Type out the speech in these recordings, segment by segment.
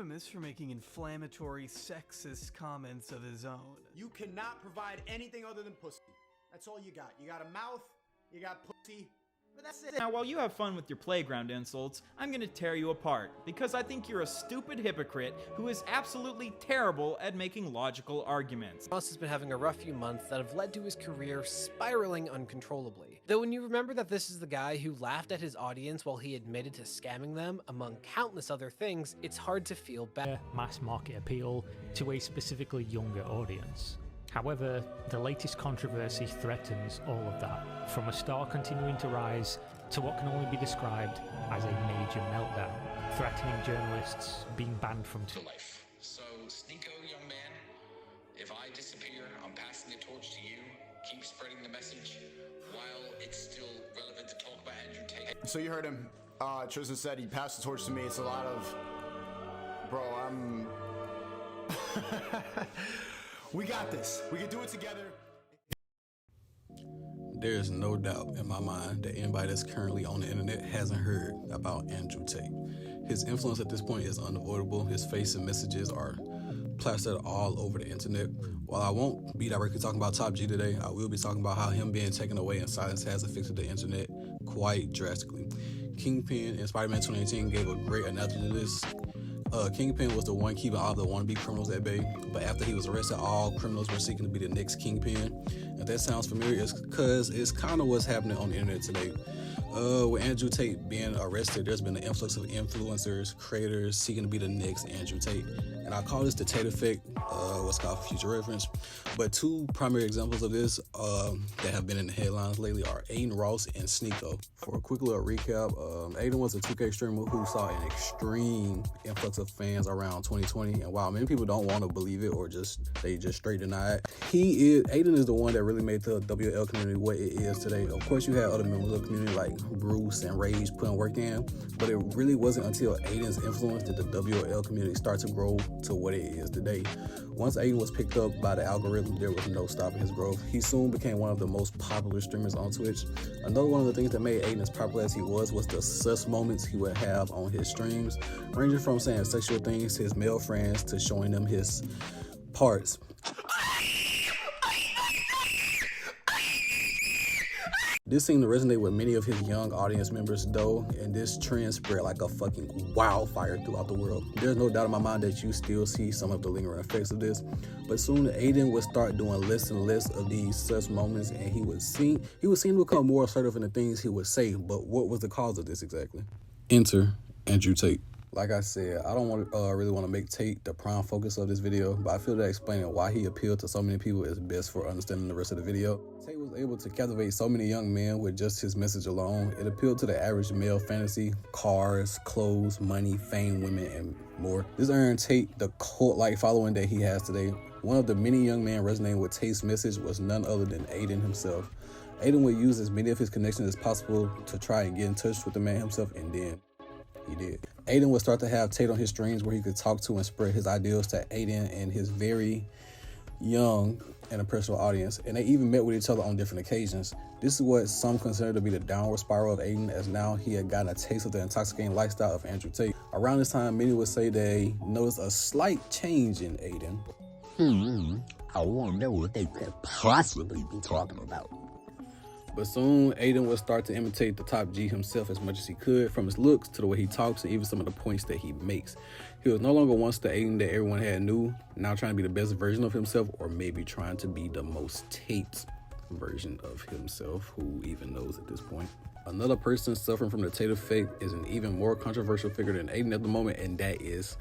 infamous for making inflammatory, sexist comments of his own. You cannot provide anything other than pussy. That's all you got. You got a mouth, you got pussy, but that's it. Now, while you have fun with your playground insults, I'm gonna tear you apart, because I think you're a stupid hypocrite who is absolutely terrible at making logical arguments. Ross has been having a rough few months that have led to his career spiraling uncontrollably. Though when you remember that this is the guy who laughed at his audience while he admitted to scamming them, among countless other things, it's hard to feel bad. Mass market appeal to a specifically younger audience. However, the latest controversy threatens all of that, from a star continuing to rise to what can only be described as a major meltdown, threatening journalists, being banned from life. So, Sneako, young man, if I disappear, I'm passing the torch to you. Keep spreading the message while it's still relevant to talk about Andrew Tate. So you heard him. Tristan said he passed the torch to me. It's a lot of... Bro, I'm... We got this. We can do it together. There's no doubt in my mind that anybody that's currently on the internet hasn't heard about Andrew Tate. His influence at this point is unavoidable. His face and messages are plastered all over the internet. While I won't be directly talking about Top G today, I will be talking about how him being taken away in silence has affected the internet quite drastically. Kingpin in Spider-Man 2018 gave a great analogy to this. Kingpin was the one keeping all the wannabe criminals at bay, but after he was arrested, all criminals were seeking to be the next Kingpin. If that sounds familiar, it's because it's kind of what's happening on the internet today. With Andrew Tate being arrested, there's been an influx of influencers, creators seeking to be the next Andrew Tate. And I call this the Tate effect, what's called future reference. But two primary examples of this that have been in the headlines lately are Adin Ross and Sneako. For a quick little recap, Adin was a 2K streamer who saw an extreme influx of fans around 2020. And while many people don't want to believe it or they just straight deny it, Adin is the one that really made the WL community what it is today. Of course, you have other members of the community like Bruce and Rage putting work in, but it really wasn't until Adin's influence that the WL community started to grow to what it is today. Once Adin was picked up by the algorithm, there was no stopping his growth. He soon became one of the most popular streamers on Twitch. Another one of the things that made Adin as popular as he was the sus moments he would have on his streams, ranging from saying sexual things to his male friends to showing them his parts. This seemed to resonate with many of his young audience members though, and this trend spread like a fucking wildfire throughout the world. There's no doubt in my mind that you still see some of the lingering effects of this, but soon Adin would start doing less and less of these such moments, and he would seem to become more assertive in the things he would say. But what was the cause of this exactly? Enter Andrew Tate. Like I said, I don't really want to make Tate the prime focus of this video, but I feel that explaining why he appealed to so many people is best for understanding the rest of the video. Tate was able to captivate so many young men with just his message alone. It appealed to the average male fantasy, cars, clothes, money, fame, women, and more. This earned Tate the cult-like following that he has today. One of the many young men resonating with Tate's message was none other than Adin himself. Adin would use as many of his connections as possible to try and get in touch with the man himself, and then he did. Adin would start to have Tate on his streams where he could talk to and spread his ideals to Adin and his very young and impressionable audience, and they even met with each other on different occasions. This is what some consider to be the downward spiral of Adin, as now he had gotten a taste of the intoxicating lifestyle of Andrew Tate. Around this time, many would say they noticed a slight change in Adin. I want to know what they could possibly be talking about. But soon, Adin would start to imitate the Top G himself as much as he could, from his looks to the way he talks and even some of the points that he makes. He was no longer once the Adin that everyone had knew, now trying to be the best version of himself, or maybe trying to be the most Tate version of himself, who even knows at this point. Another person suffering from the Tate effect is an even more controversial figure than Adin at the moment, and that is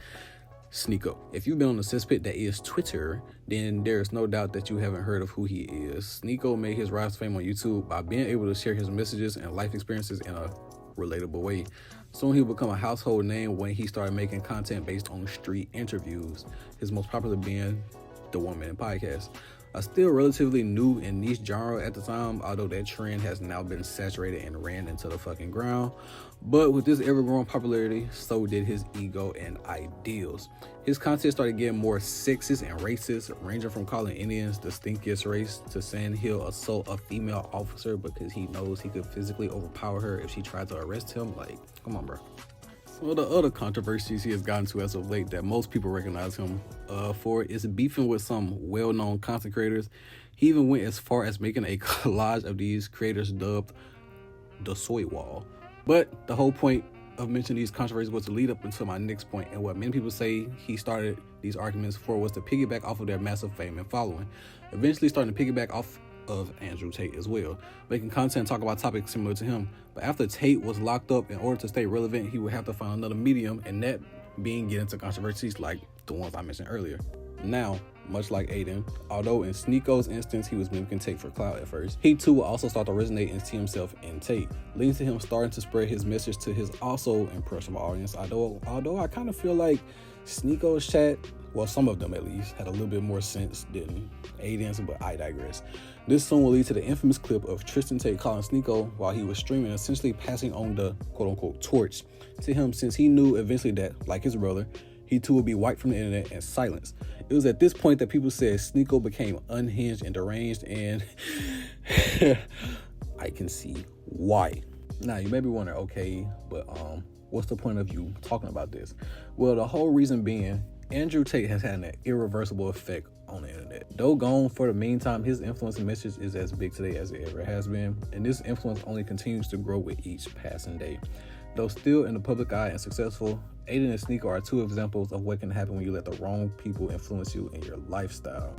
Sneako. If you've been on the cesspit that is Twitter, then there's no doubt that you haven't heard of who he is. Sneako made his rise to fame on YouTube by being able to share his messages and life experiences in a relatable way. Soon he'll become a household name when he started making content based on street interviews, his most popular being the 1 Minute Podcast. A still relatively new and niche genre at the time, although that trend has now been saturated and ran into the fucking ground. But with this ever-growing popularity, so did his ego and ideals. His content started getting more sexist and racist, ranging from calling Indians the stinkiest race to saying he'll assault a female officer because he knows he could physically overpower her if she tried to arrest him. Like, come on, bro. Well, the other controversies he has gotten to as of late that most people recognize him for is beefing with some well-known content creators. He even went as far as making a collage of these creators dubbed the Soy Wall. But the whole point of mentioning these controversies was to lead up into my next point, and what many people say he started these arguments for was to piggyback off of their massive fame and following, eventually starting to piggyback off of Andrew Tate as well, making content talk about topics similar to him. But after Tate was locked up, in order to stay relevant, he would have to find another medium, and that being get into controversies like the ones I mentioned earlier. Now, much like Adin, although in Sneako's instance he was mimicking Tate for clout at first, he too will also start to resonate and see himself in Tate, leading to him starting to spread his message to his also impressionable audience. Although I kind of feel like Sneako's chat, well, some of them at least, had a little bit more sense than Adin's, but I digress. This soon will lead to the infamous clip of Tristan Tate calling Sneako while he was streaming, essentially passing on the quote-unquote torch to him, since he knew eventually that, like his brother, he too would be wiped from the internet and silenced. It was at this point that people said Sneako became unhinged and deranged, and I can see why. Now, you may be wondering, okay, but what's the point of you talking about this? Well, the whole reason being, Andrew Tate has had an irreversible effect on the internet. Though gone for the meantime, his influence and message is as big today as it ever has been, and this influence only continues to grow with each passing day. Though still in the public eye and successful, Adin and Sneako are two examples of what can happen when you let the wrong people influence you in your lifestyle.